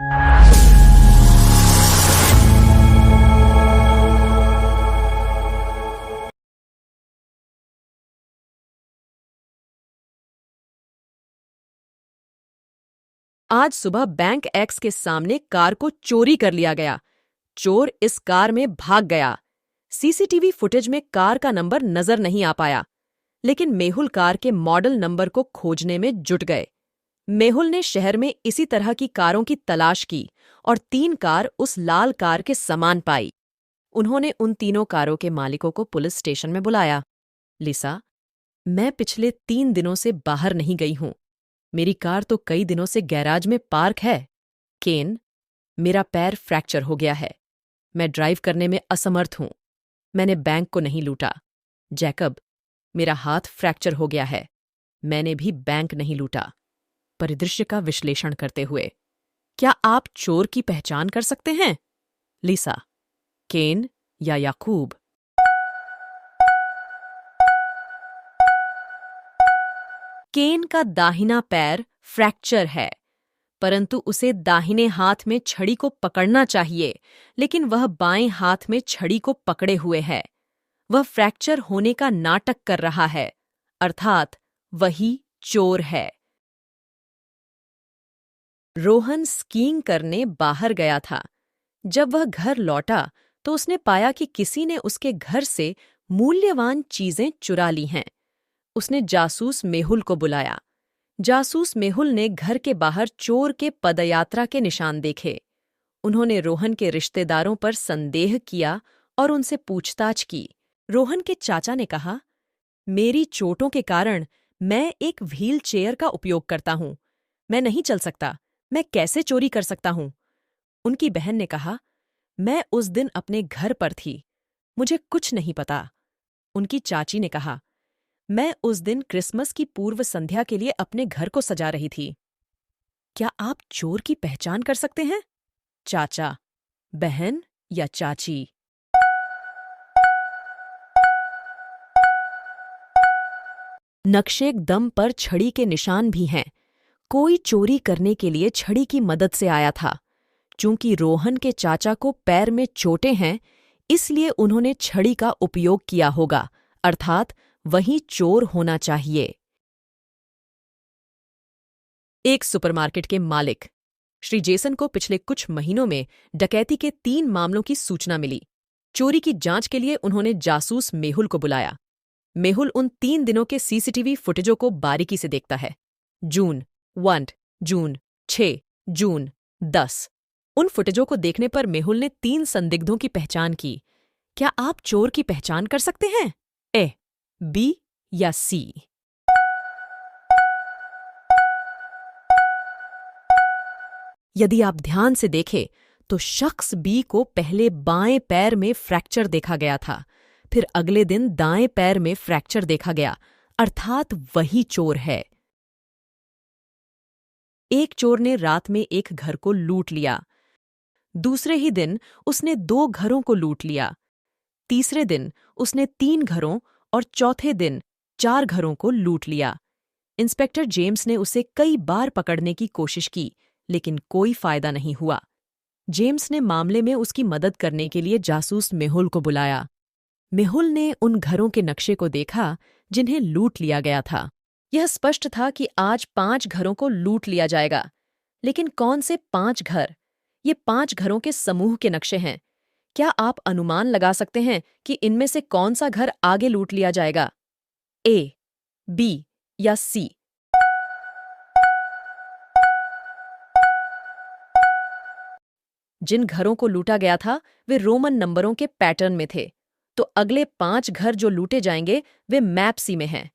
आज सुबह bank x के सामने कार को चोरी कर लिया गया। चोर इस कार में भाग गया। सीसीटीवी फुटेज में कार का नंबर नजर नहीं आ पाया, लेकिन मेहुल कार के मॉडल नंबर को खोजने में जुट गए। मेहुल ने शहर में इसी तरह की कारों की तलाश की और 3 कार उस लाल कार के समान पाई। उन्होंने उन तीनों कारों के मालिकों को पुलिस स्टेशन में बुलाया। लिसा, मैं पिछले 3 दिनों से बाहर नहीं गई हूं। मेरी कार तो कई दिनों से गैराज में पार्क है। केन, मेरा पैर फ्रैक्चर हो गया है। मैं ड्राइव करने में असमर्थ हूं। मैंने बैंक को नहीं लूटा। जैकब, मेरा हाथ फ्रैक्चर हो गया है। मैंने भी बैंक नहीं लूटा। परिदृश्य का विश्लेषण करते हुए, क्या आप चोर की पहचान कर सकते हैं? लिसा, केन या याकूब? केन का दाहिना पैर फ्रैक्चर है, परंतु उसे दाहिने हाथ में छड़ी को पकड़ना चाहिए, लेकिन वह बाएं हाथ में छड़ी को पकड़े हुए है। वह फ्रैक्चर होने का नाटक कर रहा है, अर्थात वही चोर है। रोहन स्कीइंग करने बाहर गया था। जब वह घर लौटा तो उसने पाया कि किसी ने उसके घर से मूल्यवान चीजें चुरा ली हैं। उसने जासूस मेहुल को बुलाया। जासूस मेहुल ने घर के बाहर चोर के पदयात्रा के निशान देखे। उन्होंने रोहन के रिश्तेदारों पर संदेह किया और उनसे पूछताछ की। रोहन के चाचा ने कहा, मेरी चोटों के कारण मैं एक व्हील चेयर का उपयोग करता हूं। मैं नहीं चल सकता। मैं कैसे चोरी कर सकता हूं? उनकी बहन ने कहा, मैं उस दिन अपने घर पर थी। मुझे कुछ नहीं पता। उनकी चाची ने कहा, मैं उस दिन क्रिसमस की पूर्व संध्या के लिए अपने घर को सजा रही थी। क्या आप चोर की पहचान कर सकते हैं? चाचा, बहन या चाची? नक्शे दम पर छड़ी के निशान भी हैं। कोई चोरी करने के लिए छड़ी की मदद से आया था। चूंकि रोहन के चाचा को पैर में चोटें हैं, इसलिए उन्होंने छड़ी का उपयोग किया होगा, अर्थात वही चोर होना चाहिए। एक सुपरमार्केट के मालिक श्री जेसन को पिछले कुछ महीनों में डकैती के 3 मामलों की सूचना मिली। चोरी की जांच के लिए उन्होंने जासूस मेहुल को बुलाया। मेहुल उन 3 दिनों के सीसीटीवी फुटेजों को बारीकी से देखता है। जून 1, जून 6, जून 10। उन फुटेजों को देखने पर मेहुल ने 3 संदिग्धों की पहचान की। क्या आप चोर की पहचान कर सकते हैं? ए, बी या सी? यदि आप ध्यान से देखें तो शख्स बी को पहले बाएं पैर में फ्रैक्चर देखा गया था, फिर अगले दिन दाएं पैर में फ्रैक्चर देखा गया, अर्थात वही चोर है। एक चोर ने रात में एक घर को लूट लिया। दूसरे ही दिन उसने 2 घरों को लूट लिया। तीसरे दिन उसने 3 घरों और चौथे दिन 4 घरों को लूट लिया। इंस्पेक्टर जेम्स ने उसे कई बार पकड़ने की कोशिश की, लेकिन कोई फायदा नहीं हुआ। जेम्स ने मामले में उसकी मदद करने के लिए जासूस मेहुल को बुलाया। मेहुल ने उन घरों के नक्शे को देखा जिन्हें लूट लिया गया था। यह स्पष्ट था कि आज 5 घरों को लूट लिया जाएगा, लेकिन कौन से 5 घर? ये 5 घरों के समूह के नक्शे हैं। क्या आप अनुमान लगा सकते हैं कि इनमें से कौन सा घर आगे लूट लिया जाएगा? ए, बी या सी? जिन घरों को लूटा गया था वे रोमन नंबरों के पैटर्न में थे, तो अगले 5 घर जो लूटे जाएंगे वे मैप सी में हैं।